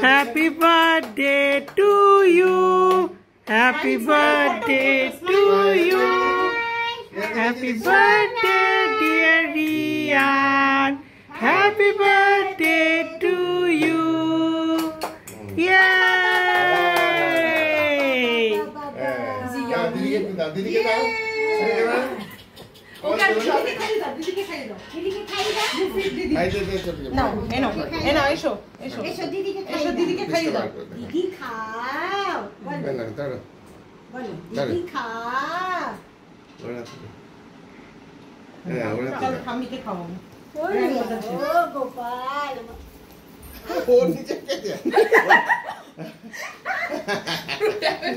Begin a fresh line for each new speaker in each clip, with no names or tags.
Happy birthday to you. Happy birthday to you. Happy birthday, dear Rian. Happy birthday to you. Yay!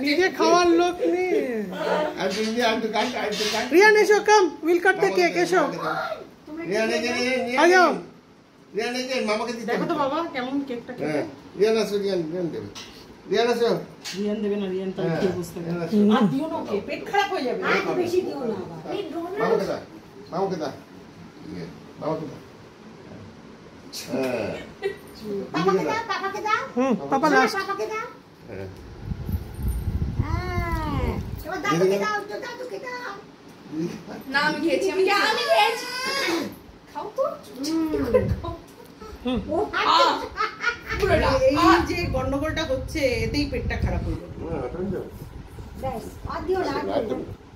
নিজে খাওয়ার লোক নেই। রিয়ান এসো, কাম, will cut the cake. এসো, আজাও।
মামাকে দিতে
দেখো তো বাবা কেমন কেকটা খেতে।
রিয়ান আসো, রিয়ান দেবে। রিয়ান আসো।
রিয়ান দেবে না, রিয়ান তার কি অবস্থা। আর দিও না, ওকে পেট খারাপ হয়ে যাবে।
আর বেশি দিও না
মামাকে দাও, মামাকে দাও, মামাকে দাও।
পাপাকে দাও।
পাপা লাস্ট।
পাপাকে দাও।
হ্যাঁ।
এবার দাদুকে দাও, দাদুকে দাও।
না আমি খেয়েছি, আমি খেয়েছি। খাও তো।
এই যে গন্ডগোলটা হচ্ছে, এতেই পেটটা খারাপ হয়ে যাবে।
ব্যাস, আর দিও না।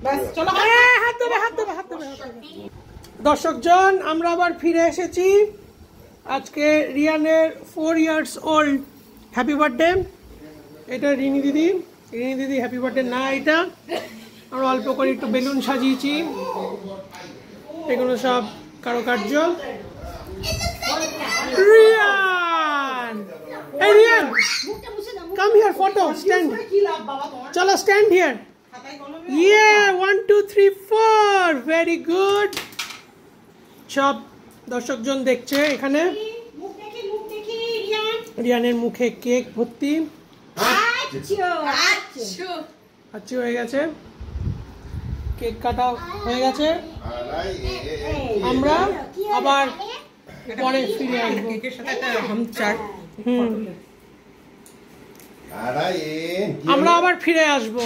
ব্যাস চলো, হাত ধরে। দর্শকজন, আমরা আবার ফিরে এসেছি। আজকে রিয়ানের 4 years old হ্যাপি বার্থডে। এটা রিনি দিদি হ্যাপি বার্থডে না, এটা আমরা অল্প করে একটু বেলুন সাজিয়েছি। এগুলো সব কারুকার্য। রিয়ান, এই Riyan, come here, photo stand. চলো stand here. Yeah, 1 2 3 4, very good. সব দর্শকজন দেখছে এখানে। রিয়ানের মুখে কেক ভর্তি। আচ্ছা হয়ে গেছে, কেক কাটা হয়ে গেছে। আমরা আবার পরে ফিরে আসবো। কেকের সাথে একটা হামচাট। আমরা আবার ফিরে আসবো।